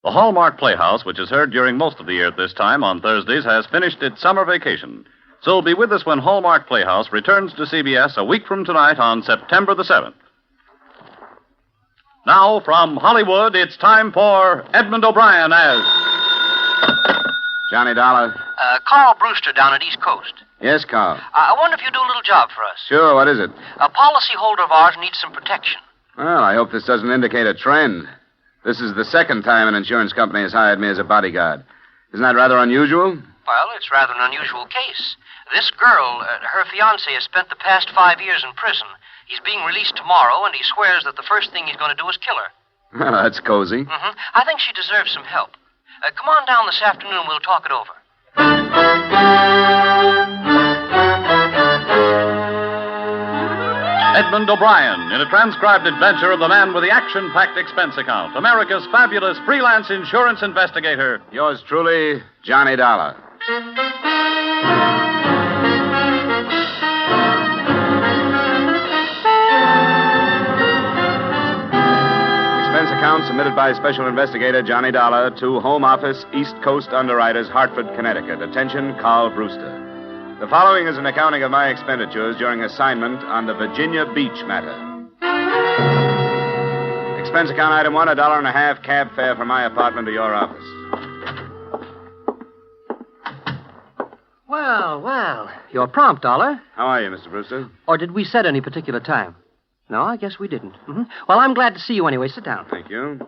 The Hallmark Playhouse, which is heard during most of the year at this time on Thursdays, has finished its summer vacation. So be with us when Hallmark Playhouse returns to CBS a week from tonight on September the 7th. Now, from Hollywood, it's time for Edmond O'Brien as... Johnny Dollar. Carl Brewster down at East Coast. Yes, Carl. I wonder if you do a little job for us. Sure, what is it? A policyholder of ours needs some protection. Well, I hope this doesn't indicate a trend. This is the second time an insurance company has hired me as a bodyguard. Isn't that rather unusual? Well, it's rather an unusual case. This girl, her fiancé, has spent the past 5 years in prison. He's being released tomorrow, and he swears that the first thing he's going to do is kill her. Well, that's cozy. Mm-hmm. I think she deserves some help. Come on down this afternoon. We'll talk it over. Edmond O'Brien in a transcribed adventure of the man with the action-packed expense account, America's fabulous freelance insurance investigator. Yours truly, Johnny Dollar. Expense account submitted by Special Investigator Johnny Dollar to Home Office, East Coast Underwriters, Hartford, Connecticut. Attention, Carl Brewster. The following is an accounting of my expenditures during assignment on the Virginia Beach matter. Expense account item 1, $1.50 cab fare from my apartment to your office. Well, you're prompt, Dollar. How are you, Mr. Brewster? Or did we set any particular time? No, I guess we didn't. Mm-hmm. Well, I'm glad to see you anyway. Sit down. Thank you.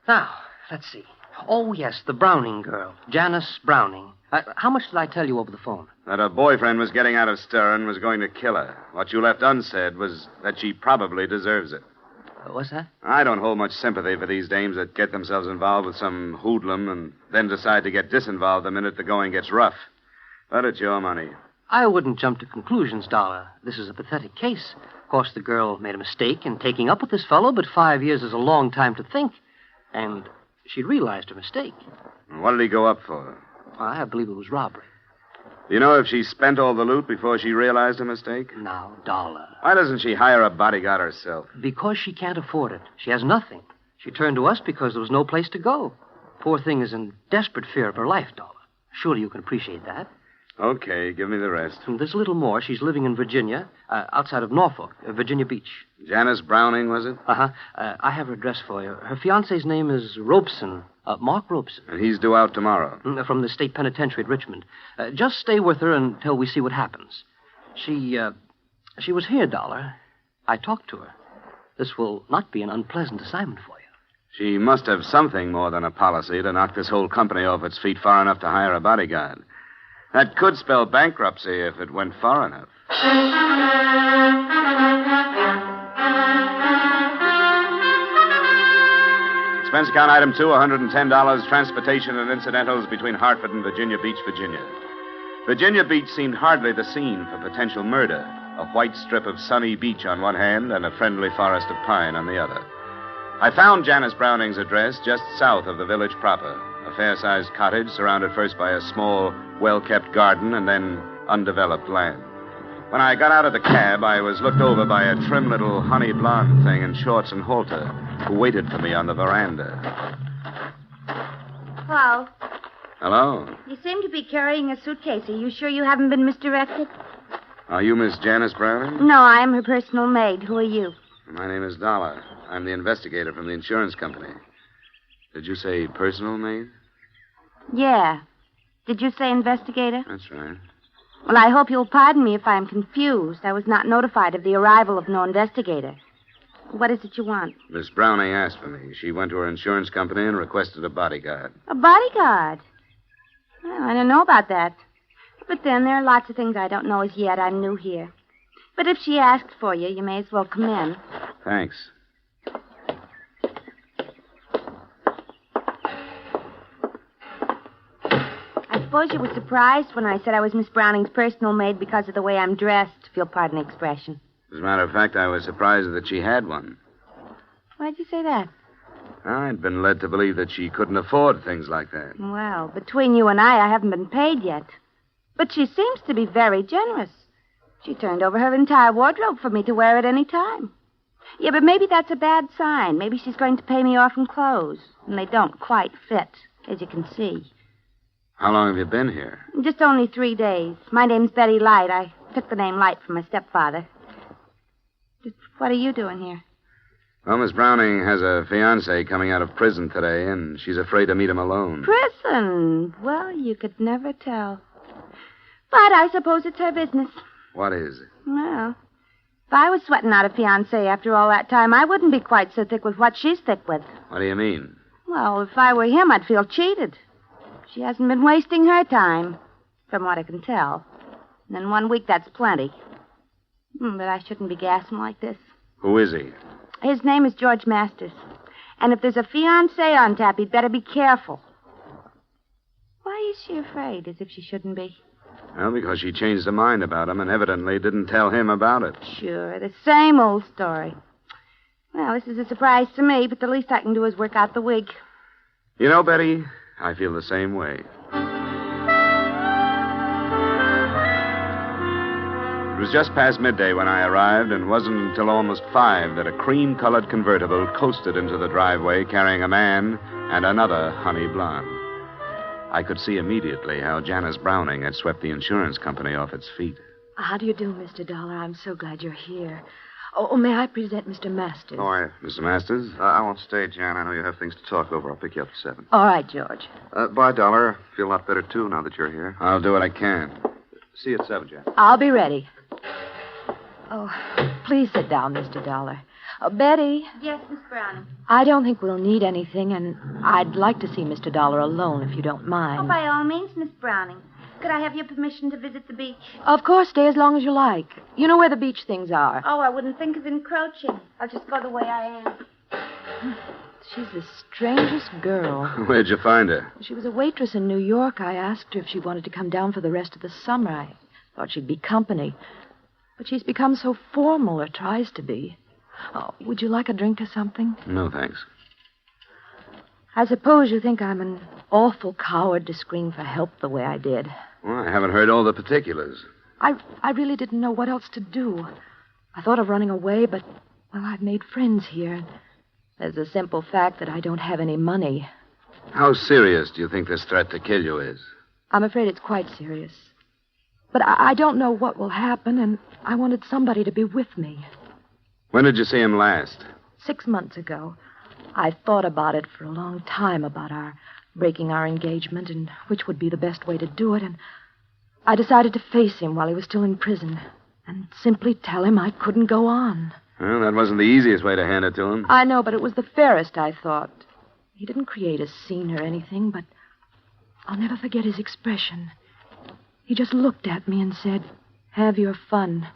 Now, let's see. Oh, yes, the Browning girl, Janice Browning. How much did I tell you over the phone? That her boyfriend was getting out of stir and was going to kill her. What you left unsaid was that she probably deserves it. What's that? I don't hold much sympathy for these dames that get themselves involved with some hoodlum and then decide to get disinvolved the minute the going gets rough. But it's your money. I wouldn't jump to conclusions, Dollar. This is a pathetic case. Of course, the girl made a mistake in taking up with this fellow, but 5 years is a long time to think. And she'd realized her mistake. What did he go up for? I believe it was robbery. Do you know if she spent all the loot before she realized her mistake? Now, Dollar. Why doesn't she hire a bodyguard herself? Because she can't afford it. She has nothing. She turned to us because there was no place to go. Poor thing is in desperate fear of her life, Dollar. Surely you can appreciate that. Okay, give me the rest. And there's a little more. She's living in Virginia, outside of Norfolk, Virginia Beach. Janice Browning, was it? Uh-huh. I have her address for you. Her fiancé's name is Robeson, Mark Robeson. And he's due out tomorrow. From the state penitentiary at Richmond. Just stay with her until we see what happens. She was here, Dollar. I talked to her. This will not be an unpleasant assignment for you. She must have something more than a policy to knock this whole company off its feet far enough to hire a bodyguard. That could spell bankruptcy if it went far enough. Expense account item 2, $110, transportation and incidentals between Hartford and Virginia Beach, Virginia. Virginia Beach seemed hardly the scene for potential murder. A white strip of sunny beach on one hand and a friendly forest of pine on the other. I found Janice Browning's address just south of the village proper. A fair-sized cottage surrounded first by a small, well-kept garden and then undeveloped land. When I got out of the cab, I was looked over by a trim little honey blonde thing in shorts and halter who waited for me on the veranda. Hello. Hello. You seem to be carrying a suitcase. Are you sure you haven't been misdirected? Are you Miss Janice Browning? No, I am her personal maid. Who are you? My name is Dollar. I'm the investigator from the insurance company. Did you say personal maid? Yeah. Did you say investigator? That's right. Well, I hope you'll pardon me if I'm confused. I was not notified of the arrival of no investigator. What is it you want? Miss Browning asked for me. She went to her insurance company and requested a bodyguard. A bodyguard? Well, I don't know about that. But then there are lots of things I don't know as yet. I'm new here. But if she asks for you, you may as well come in. Thanks. I suppose you were surprised when I said I was Miss Browning's personal maid because of the way I'm dressed, if you'll pardon the expression. As a matter of fact, I was surprised that she had one. Why'd you say that? I'd been led to believe that she couldn't afford things like that. Well, between you and I haven't been paid yet. But she seems to be very generous. She turned over her entire wardrobe for me to wear at any time. Yeah, but maybe that's a bad sign. Maybe she's going to pay me off in clothes, and they don't quite fit, as you can see. How long have you been here? Just only 3 days. My name's Betty Light. I took the name Light from my stepfather. Just what are you doing here? Well, Miss Browning has a fiancé coming out of prison today, and she's afraid to meet him alone. Prison? Well, you could never tell. But I suppose it's her business. What is? Well, if I was sweating out a fiancé after all that time, I wouldn't be quite so thick with what she's thick with. What do you mean? Well, if I were him, I'd feel cheated. She hasn't been wasting her time, from what I can tell. And in 1 week, that's plenty. But I shouldn't be gassing like this. Who is he? His name is George Masters. And if there's a fiancé on tap, he'd better be careful. Why is she afraid, as if she shouldn't be? Well, because she changed her mind about him and evidently didn't tell him about it. Sure, the same old story. Well, this is a surprise to me, but the least I can do is work out the wig. You know, Betty, I feel the same way. It was just past midday when I arrived, and wasn't until almost 5 that a cream-colored convertible coasted into the driveway carrying a man and another honey blonde. I could see immediately how Janice Browning had swept the insurance company off its feet. How do you do, Mr. Dollar? I'm so glad you're here. Oh, may I present Mr. Masters? How are you? Mr. Masters? I won't stay, Jan. I know you have things to talk over. I'll pick you up at 7. All right, George. Bye, Dollar. Feel a lot better, too, now that you're here. I'll do what I can. See you at 7, Jan. I'll be ready. Oh, please sit down, Mr. Dollar. Betty. Yes, Miss Browning. I don't think we'll need anything, and I'd like to see Mr. Dollar alone, if you don't mind. Oh, by all means, Miss Browning. Could I have your permission to visit the beach? Of course, stay as long as you like. You know where the beach things are. Oh, I wouldn't think of encroaching. I'll just go the way I am. She's the strangest girl. Where'd you find her? She was a waitress in New York. I asked her if she wanted to come down for the rest of the summer. I thought she'd be company. But she's become so formal, or tries to be. Oh, would you like a drink or something? No, thanks. I suppose you think I'm an awful coward to scream for help the way I did. Well, I haven't heard all the particulars. I really didn't know what else to do. I thought of running away, but, well, I've made friends here. There's the simple fact that I don't have any money. How serious do you think this threat to kill you is? I'm afraid it's quite serious. But I don't know what will happen, and I wanted somebody to be with me. When did you see him last? 6 months ago. I thought about it for a long time, about our breaking our engagement and which would be the best way to do it, and I decided to face him while he was still in prison and simply tell him I couldn't go on. Well, that wasn't the easiest way to hand it to him. I know, but it was the fairest, I thought. He didn't create a scene or anything, but I'll never forget his expression. He just looked at me and said, "Have your fun.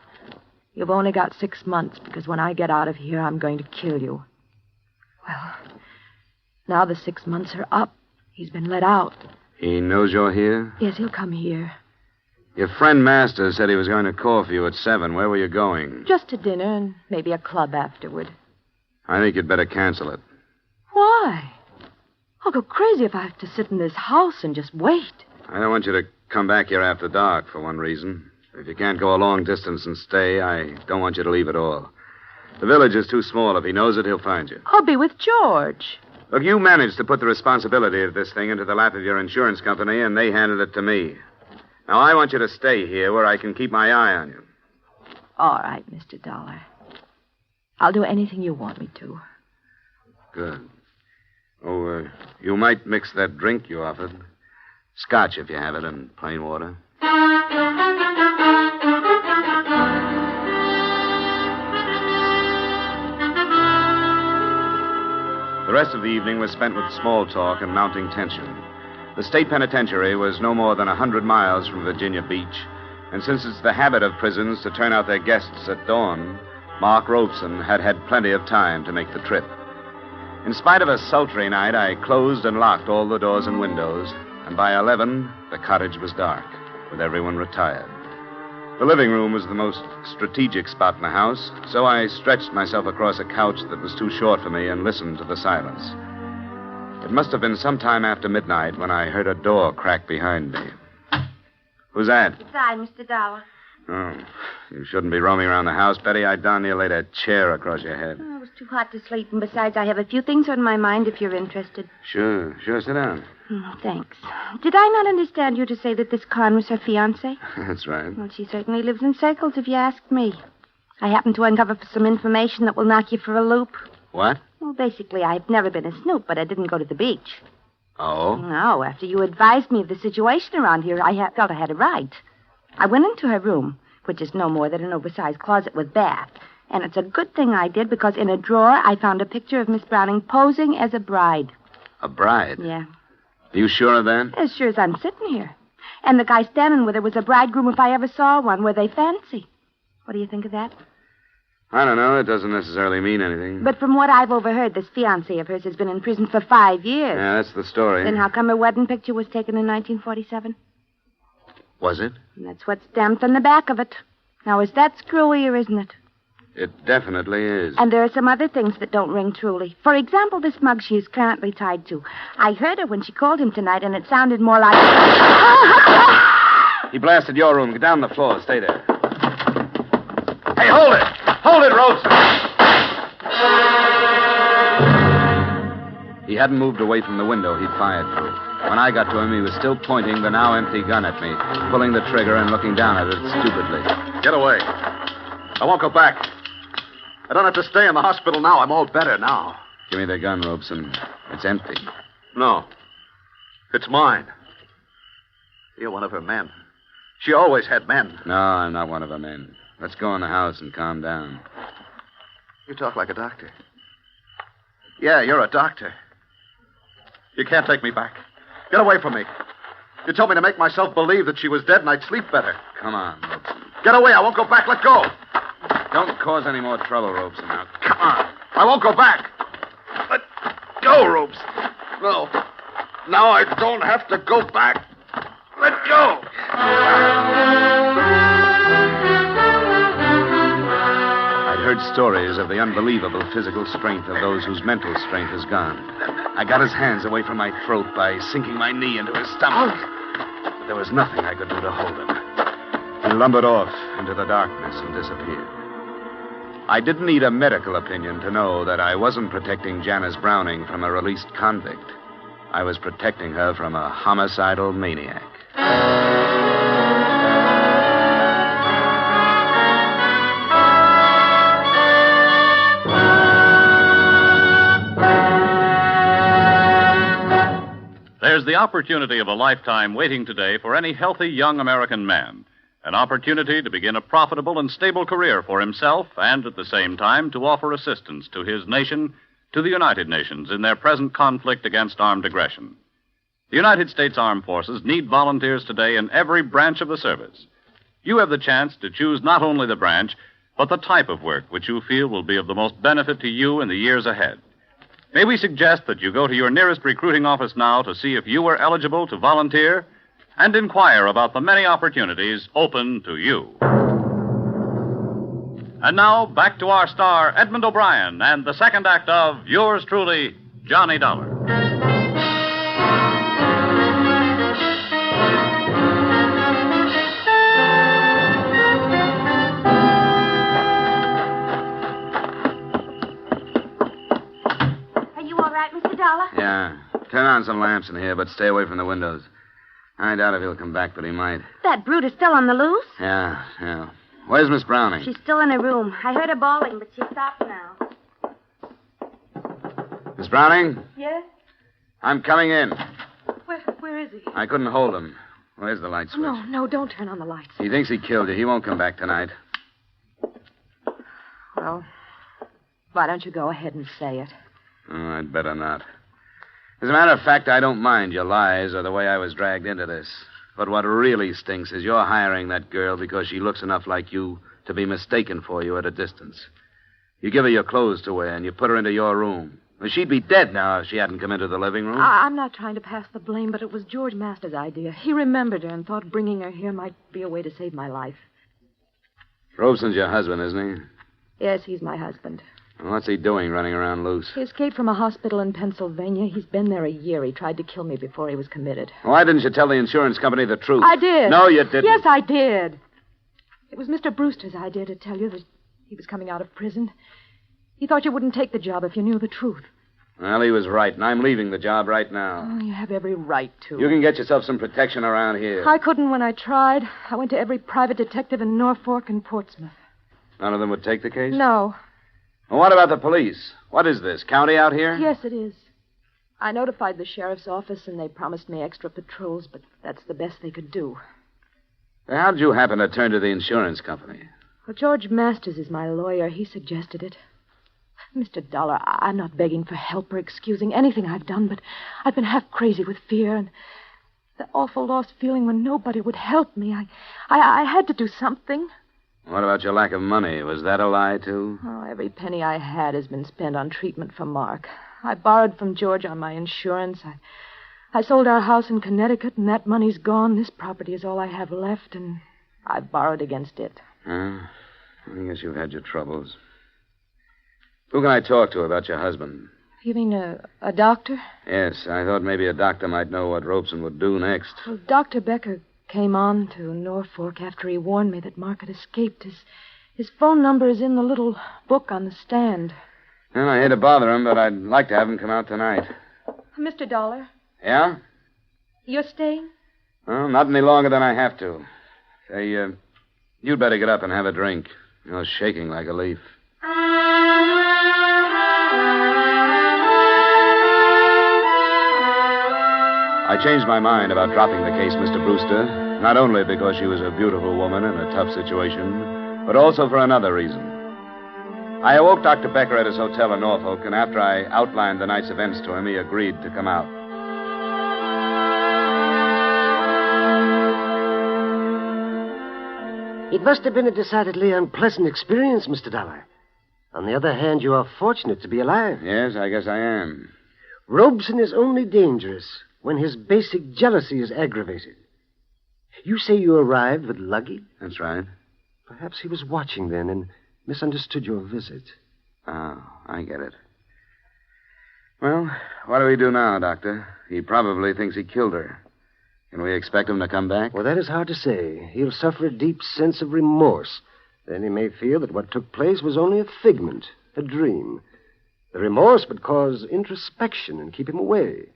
You've only got 6 months, because when I get out of here, I'm going to kill you." Well, now the 6 months are up. He's been let out. He knows you're here? Yes, he'll come here. Your friend Masters said he was going to call for you at 7. Where were you going? Just to dinner and maybe a club afterward. I think you'd better cancel it. Why? I'll go crazy if I have to sit in this house and just wait. I don't want you to come back here after dark, for one reason. If you can't go a long distance and stay, I don't want you to leave at all. The village is too small. If he knows it, he'll find you. I'll be with George. Look, you managed to put the responsibility of this thing into the lap of your insurance company, and they handed it to me. Now, I want you to stay here where I can keep my eye on you. All right, Mr. Dollar. I'll do anything you want me to. Good. Oh, you might mix that drink you offered. Scotch, if you have it, and plain water. The rest of the evening was spent with small talk and mounting tension. The state penitentiary was no more than 100 miles from Virginia Beach, and since it's the habit of prisons to turn out their guests at dawn, Mark Robeson had had plenty of time to make the trip. In spite of a sultry night, I closed and locked all the doors and windows, and by 11, the cottage was dark, with everyone retired. The living room was the most strategic spot in the house, so I stretched myself across a couch that was too short for me and listened to the silence. It must have been some time after midnight when I heard a door crack behind me. Who's that? It's I, Mr. Dollar. Oh, you shouldn't be roaming around the house, Betty. I darn near laid a chair across your head. Oh, it was too hot to sleep, and besides, I have a few things on my mind if you're interested. Sure, sit down. Thanks. Did I not understand you to say that this Con was her fiancé? That's right. Well, she certainly lives in circles, if you ask me. I happened to uncover some information that will knock you for a loop. What? Well, basically, I've never been a snoop, but I didn't go to the beach. Oh? No, after you advised me of the situation around here, I felt I had a right. I went into her room, which is no more than an oversized closet with bath. And it's a good thing I did, because in a drawer, I found a picture of Miss Browning posing as a bride. A bride? Yeah. Are you sure of that? As sure as I'm sitting here. And the guy standing with her was a bridegroom if I ever saw one. Were they fancy? What do you think of that? I don't know. It doesn't necessarily mean anything. But from what I've overheard, this fiancé of hers has been in prison for 5 years. Yeah, that's the story. Then how come her wedding picture was taken in 1947? Was it? And that's what's stamped on the back of it. Now, is that screwy or isn't it? It definitely is. And there are some other things that don't ring truly. For example, this mug she is currently tied to. I heard her when she called him tonight, and it sounded more like... He blasted your room. Get down on the floor. Stay there. Hey, hold it! Hold it, Ropes! He hadn't moved away from the window he'd fired through. When I got to him, he was still pointing the now empty gun at me, pulling the trigger and looking down at it stupidly. Get away. I won't go back. I don't have to stay in the hospital now. I'm all better now. Give me the gun, Robeson. It's empty. No. It's mine. You're one of her men. She always had men. No, I'm not one of her men. Let's go in the house and calm down. You talk like a doctor. Yeah, you're a doctor. You can't take me back. Get away from me. You told me to make myself believe that she was dead and I'd sleep better. Come on, Robeson. Get away. I won't go back. Let go. Don't cause any more trouble, Robeson. Now, Come on. I won't go back. Let go, Ropes. No. Now I don't have to go back. Let go. I'd heard stories of the unbelievable physical strength of those whose mental strength is gone. I got his hands away from my throat by sinking my knee into his stomach. But there was nothing I could do to hold him. He lumbered off into the darkness and disappeared. I didn't need a medical opinion to know that I wasn't protecting Janice Browning from a released convict. I was protecting her from a homicidal maniac. There's the opportunity of a lifetime waiting today for any healthy young American man. An opportunity to begin a profitable and stable career for himself and at the same time to offer assistance to his nation, to the United Nations in their present conflict against armed aggression. The United States Armed Forces need volunteers today in every branch of the service. You have the chance to choose not only the branch, but the type of work which you feel will be of the most benefit to you in the years ahead. May we suggest that you go to your nearest recruiting office now to see if you are eligible to volunteer and inquire about the many opportunities open to you. And now, back to our star, Edmond O'Brien, and the second act of yours truly, Johnny Dollar. Are you all right, Mr. Dollar? Yeah. Turn on some lamps in here, but stay away from the windows. I doubt if he'll come back, but he might. That brute is still on the loose? Yeah. Where's Miss Browning? She's still in her room. I heard her bawling, but she stopped now. Miss Browning? Yes? I'm coming in. Where is he? I couldn't hold him. Where's the light switch? No, don't turn on the lights. He thinks he killed you. He won't come back tonight. Well, why don't you go ahead and say it? Oh, I'd better not. As a matter of fact, I don't mind your lies or the way I was dragged into this. But what really stinks is you're hiring that girl because she looks enough like you to be mistaken for you at a distance. You give her your clothes to wear and you put her into your room. Well, she'd be dead now if she hadn't come into the living room. I'm not trying to pass the blame, but it was George Masters' idea. He remembered her and thought bringing her here might be a way to save my life. Robeson's your husband, isn't he? Yes, he's my husband. Well, what's he doing running around loose? He escaped from a hospital in Pennsylvania. He's been there a year. He tried to kill me before he was committed. Why didn't you tell the insurance company the truth? I did. No, you didn't. Yes, I did. It was Mr. Brewster's idea to tell you that he was coming out of prison. He thought you wouldn't take the job if you knew the truth. Well, he was right, and I'm leaving the job right now. Oh, you have every right to. You can get yourself some protection around here. I couldn't when I tried. I went to every private detective in Norfolk and Portsmouth. None of them would take the case? No. Well, what about the police? What is this, county out here? Yes, it is. I notified the sheriff's office, and they promised me extra patrols, but that's the best they could do. How did you happen to turn to the insurance company? Well, George Masters is my lawyer. He suggested it. Mr. Dollar, I'm not begging for help or excusing anything I've done, but I've been half crazy with fear and the awful lost feeling when nobody would help me. I had to do something. What about your lack of money? Was that a lie, too? Oh, every penny I had has been spent on treatment for Mark. I borrowed from George on my insurance. I sold our house in Connecticut, and that money's gone. This property is all I have left, and I've borrowed against it. I guess you've had your troubles. Who can I talk to about your husband? You mean a doctor? Yes, I thought maybe a doctor might know what Robeson would do next. Well, Dr. Becker came on to Norfolk after he warned me that Mark had escaped. His phone number is in the little book on the stand. Well, I hate to bother him, but I'd like to have him come out tonight. Mr. Dollar? Yeah? You're staying? Well, not any longer than I have to. Say, you'd better get up and have a drink. You're shaking like a leaf. I changed my mind about dropping the case, Mr. Brewster, not only because she was a beautiful woman in a tough situation, but also for another reason. I awoke Dr. Becker at his hotel in Norfolk, and after I outlined the night's events to him, he agreed to come out. It must have been a decidedly unpleasant experience, Mr. Dollar. On the other hand, you are fortunate to be alive. Yes, I guess I am. Robeson is only dangerous when his basic jealousy is aggravated. You say you arrived with luggage? That's right. Perhaps he was watching then and misunderstood your visit. Oh, I get it. Well, what do we do now, Doctor? He probably thinks he killed her. Can we expect him to come back? Well, that is hard to say. He'll suffer a deep sense of remorse. Then he may feel that what took place was only a figment, a dream. The remorse would cause introspection and keep him away.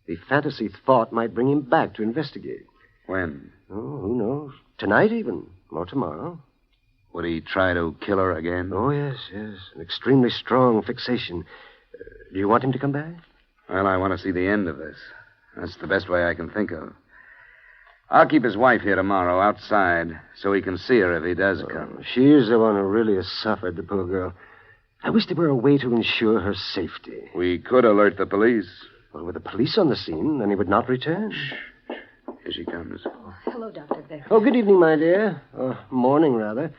The fantasy thought might bring him back to investigate. When? Oh, who knows? Tonight even, or tomorrow. Would he try to kill her again? Oh, yes. An extremely strong fixation. Do you want him to come back? Well, I want to see the end of this. That's the best way I can think of. I'll keep his wife here tomorrow outside so he can see her if he does come. She's the one who really has suffered, the poor girl. I wish there were a way to ensure her safety. We could alert the police. Well, with the police on the scene, then he would not return. Shh. Here she comes. Hello, Dr. Becker. Oh, good evening, my dear. Or morning, rather.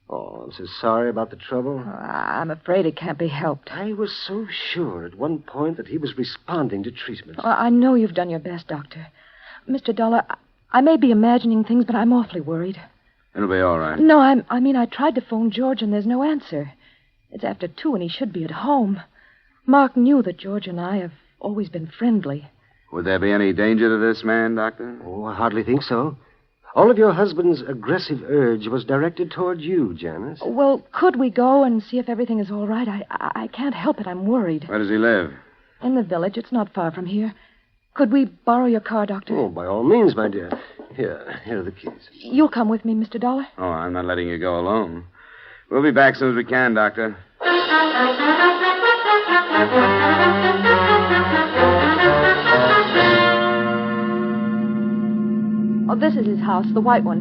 Oh, I'm so sorry about the trouble. I'm afraid it can't be helped. I was so sure at one point that he was responding to treatment. I know you've done your best, Doctor. Mr. Dollar, I may be imagining things, but I'm awfully worried. It'll be all right. No, I mean, I tried to phone George, and there's no answer. It's after 2, and he should be at home. Mark knew that George and I have always been friendly. Would there be any danger to this man, Doctor? Oh, I hardly think so. All of your husband's aggressive urge was directed toward you, Janice. Well, could we go and see if everything is all right? I can't help it. I'm worried. Where does he live? In the village. It's not far from here. Could we borrow your car, Doctor? Oh, by all means, my dear. Here are the keys. You'll come with me, Mr. Dollar? Oh, I'm not letting you go alone. We'll be back as soon as we can, Doctor. Oh, this is his house, the white one.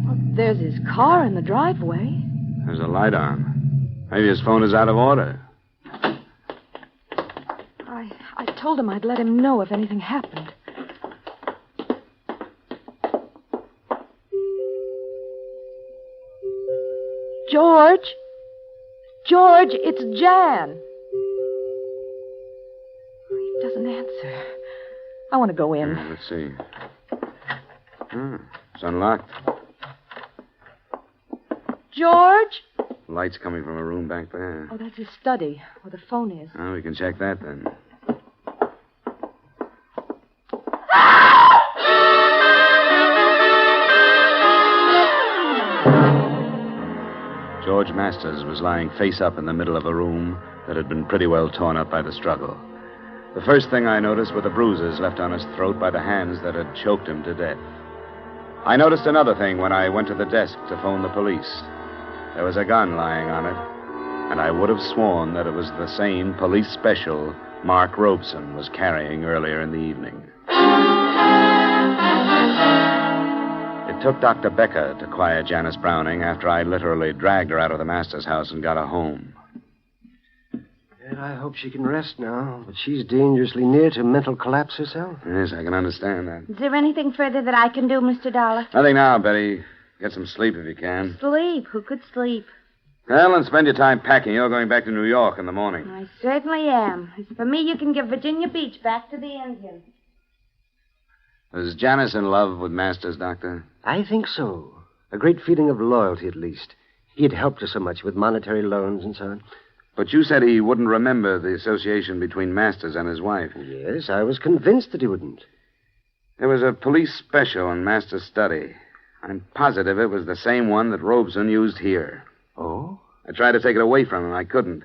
Well, there's his car in the driveway. There's a light on. Maybe his phone is out of order. I told him I'd let him know if anything happened. George? George, it's Jan. He doesn't answer. I want to go in. Let's see. It's unlocked. George? Light's coming from a room back there. Oh, that's his study, where the phone is. Oh, we can check that then. George Masters was lying face up in the middle of a room that had been pretty well torn up by the struggle. The first thing I noticed were the bruises left on his throat by the hands that had choked him to death. I noticed another thing when I went to the desk to phone the police. There was a gun lying on it, and I would have sworn that it was the same police special Mark Robeson was carrying earlier in the evening. It took Dr. Becker to quiet Janice Browning after I literally dragged her out of the Masters house and got her home. And I hope she can rest now, but she's dangerously near to mental collapse herself. Yes, I can understand that. Is there anything further that I can do, Mr. Dollar? Nothing now, Betty. Get some sleep if you can. Sleep? Who could sleep? Well, and spend your time packing. You're going back to New York in the morning. I certainly am. As for me, you can give Virginia Beach back to the Indians. Was Janice in love with Masters, Doctor? I think so. A great feeling of loyalty, at least. He had helped her so much with monetary loans and so on. But you said he wouldn't remember the association between Masters and his wife. Yes, I was convinced that he wouldn't. There was a police special in Masters' study. I'm positive it was the same one that Robeson used here. Oh? I tried to take it away from him. I couldn't.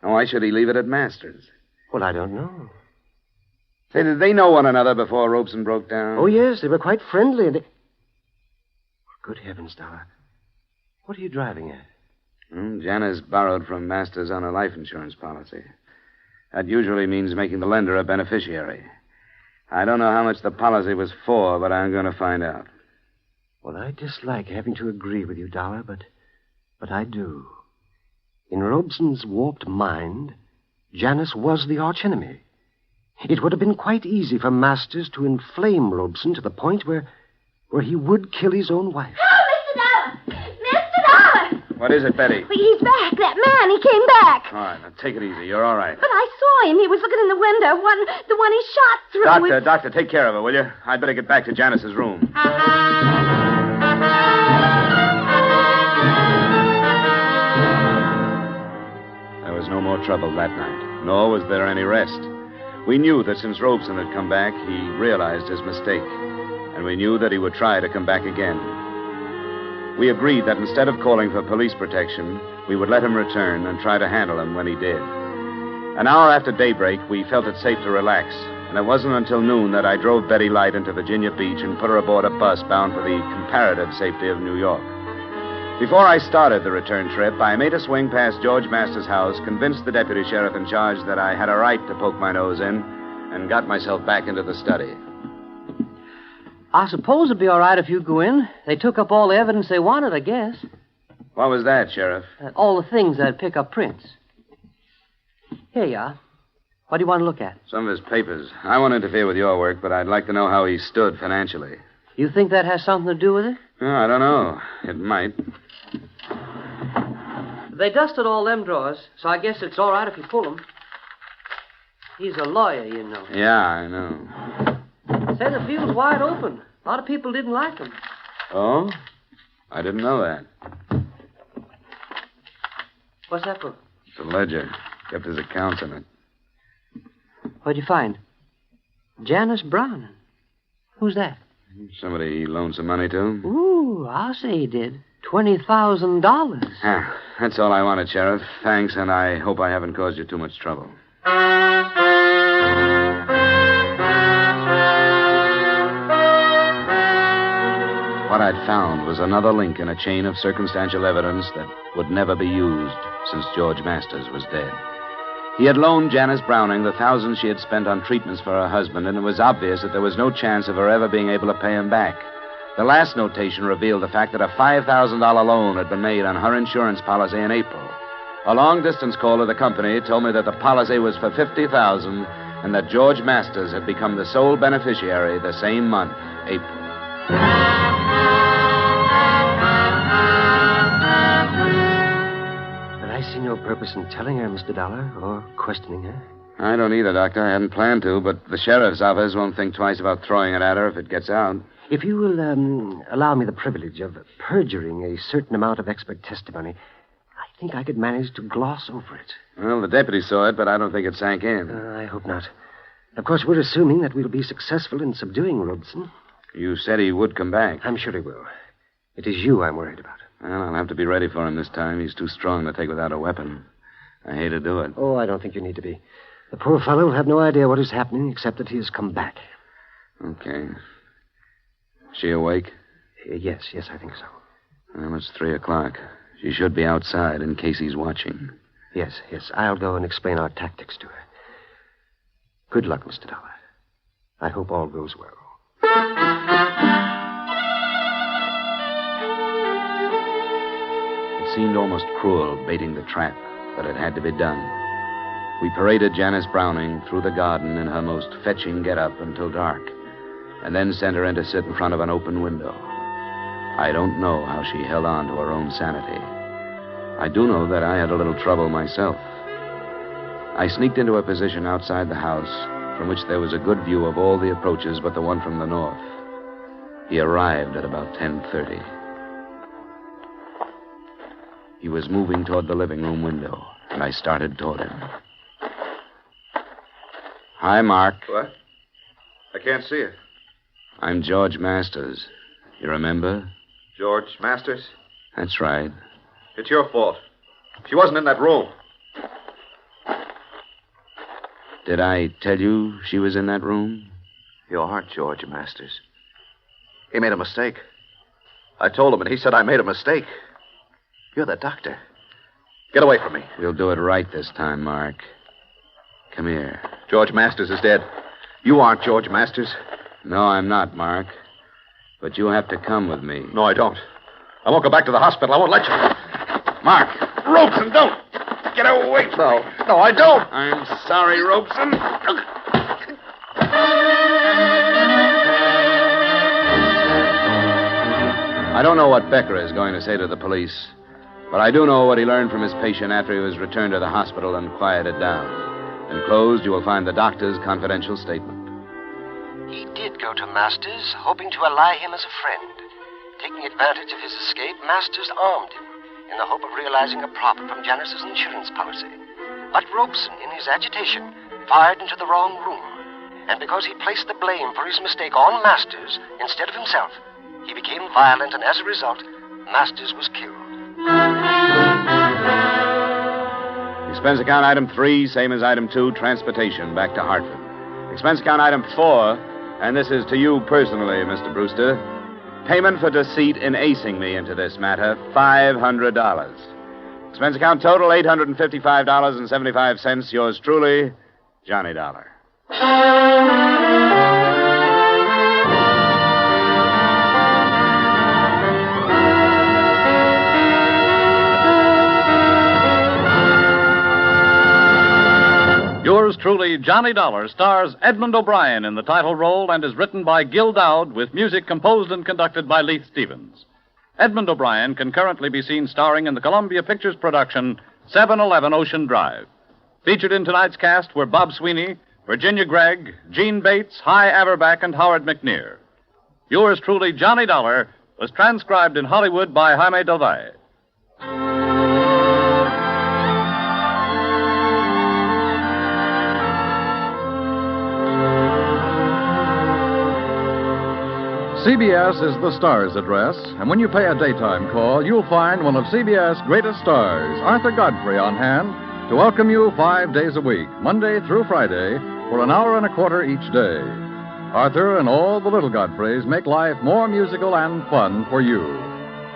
Now, why should he leave it at Masters? Well, I don't know. Say, did they know one another before Robeson broke down? Oh, yes, they were quite friendly. And Good heavens, Dollar. What are you driving at? Janice borrowed from Masters on a life insurance policy. That usually means making the lender a beneficiary. I don't know how much the policy was for, but I'm going to find out. Well, I dislike having to agree with you, Dollar, but I do. In Robeson's warped mind, Janice was the archenemy. It would have been quite easy for Masters to inflame Robeson to the point where he would kill his own wife. Oh, Mr. Dollar! Mr. Dollar! What is it, Betty? He's back. That man, he came back. All right, now take it easy. You're all right. But I saw him. He was looking in the window. The one he shot through. Doctor, take care of her, will you? I'd better get back to Janice's room. There was no more trouble that night, nor was there any rest. We knew that since Robeson had come back, he realized his mistake, and we knew that he would try to come back again. We agreed that instead of calling for police protection, we would let him return and try to handle him when he did. An hour after daybreak, we felt it safe to relax, and it wasn't until noon that I drove Betty Light into Virginia Beach and put her aboard a bus bound for the comparative safety of New York. Before I started the return trip, I made a swing past George Masters' house, convinced the deputy sheriff in charge that I had a right to poke my nose in, and got myself back into the study. I suppose it'd be all right if you go in. They took up all the evidence they wanted, I guess. What was that, Sheriff? All the things that'd pick up prints. Here you are. What do you want to look at? Some of his papers. I won't interfere with your work, but I'd like to know how he stood financially. You think that has something to do with it? Oh, I don't know. It might. They dusted all them drawers, so I guess it's all right if you pull them. He's a lawyer, you know. Yeah, I know. Say the field's wide open. A lot of people didn't like him. Oh? I didn't know that. What's that for? It's a ledger. Kept his accounts in it. What'd you find? Janice Browning. Who's that? Somebody he loaned some money to. Ooh, I'll say he did. $20,000. Ah, that's all I wanted, Sheriff. Thanks, and I hope I haven't caused you too much trouble. What I'd found was another link in a chain of circumstantial evidence that would never be used since George Masters was dead. He had loaned Janice Browning the thousands she had spent on treatments for her husband, and it was obvious that there was no chance of her ever being able to pay him back. The last notation revealed the fact that a $5,000 loan had been made on her insurance policy in April. A long-distance call to the company told me that the policy was for $50,000 and that George Masters had become the sole beneficiary the same month, April. But I see no purpose in telling her, Mr. Dollar, or questioning her. I don't either, Doctor. I hadn't planned to, but the sheriff's office won't think twice about throwing it at her if it gets out. If you will allow me the privilege of perjuring a certain amount of expert testimony, I think I could manage to gloss over it. Well, the deputy saw it, but I don't think it sank in. I hope not. Of course, we're assuming that we'll be successful in subduing Robeson. You said he would come back. I'm sure he will. It is you I'm worried about. Well, I'll have to be ready for him this time. He's too strong to take without a weapon. I hate to do it. Oh, I don't think you need to be. The poor fellow will have no idea what is happening except that he has come back. Okay. She awake? Yes, I think so. Well, it's 3 o'clock. She should be outside in case he's watching. Yes. I'll go and explain our tactics to her. Good luck, Mr. Dollar. I hope all goes well. It seemed almost cruel baiting the trap, but it had to be done. We paraded Janice Browning through the garden in her most fetching get-up until dark, and then sent her in to sit in front of an open window. I don't know how she held on to her own sanity. I do know that I had a little trouble myself. I sneaked into a position outside the house from which there was a good view of all the approaches but the one from the north. He arrived at about 10:30. He was moving toward the living room window, and I started toward him. Hi, Mark. What? I can't see you. I'm George Masters. You remember? George Masters? That's right. It's your fault. She wasn't in that room. Did I tell you she was in that room? You aren't George Masters. He made a mistake. I told him, and he said I made a mistake. You're the doctor. Get away from me. We'll do it right this time, Mark. Come here. George Masters is dead. You aren't George Masters. No, I'm not, Mark. But you'll have to come with me. No, I don't. I won't go back to the hospital. I won't let you. Mark! Robeson, don't! Get away from me. No, I don't. I'm sorry, Robeson. I don't know what Becker is going to say to the police, but I do know what he learned from his patient after he was returned to the hospital and quieted down. Enclosed, you will find the doctor's confidential statement. He did go to Masters, hoping to ally him as a friend. Taking advantage of his escape, Masters armed him in the hope of realizing a profit from Janice's insurance policy. But Robeson, in his agitation, fired into the wrong room. And because he placed the blame for his mistake on Masters instead of himself, he became violent, and as a result, Masters was killed. Expense account item 3, same as item 2, transportation back to Hartford. Expense account item 4, and this is to you personally, Mr. Brewster. Payment for deceit in acing me into this matter, $500. Expense account total, $855.75. Yours truly, Johnny Dollar. Yours truly, Johnny Dollar, stars Edmond O'Brien in the title role and is written by Gil Dowd with music composed and conducted by Leith Stevens. Edmond O'Brien can currently be seen starring in the Columbia Pictures production 711 Ocean Drive. Featured in tonight's cast were Bob Sweeney, Virginia Gregg, Gene Bates, Hy Averback, and Howard McNear. Yours truly, Johnny Dollar, was transcribed in Hollywood by Jaime Del Valle. CBS is the star's address, and when you pay a daytime call, you'll find one of CBS' greatest stars, Arthur Godfrey, on hand to welcome you 5 days a week, Monday through Friday, for an hour and a quarter each day. Arthur and all the little Godfreys make life more musical and fun for you.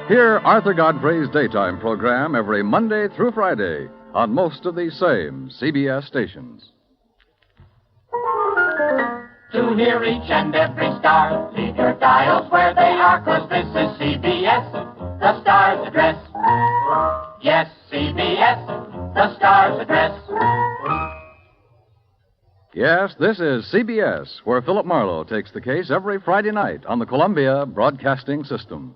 Hear Arthur Godfrey's daytime program every Monday through Friday on most of these same CBS stations. To hear each and every star, leave your dials where they are, 'cause this is CBS, the star's address. Yes, CBS, the star's address. Yes, this is CBS, where Philip Marlowe takes the case every Friday night on the Columbia Broadcasting System.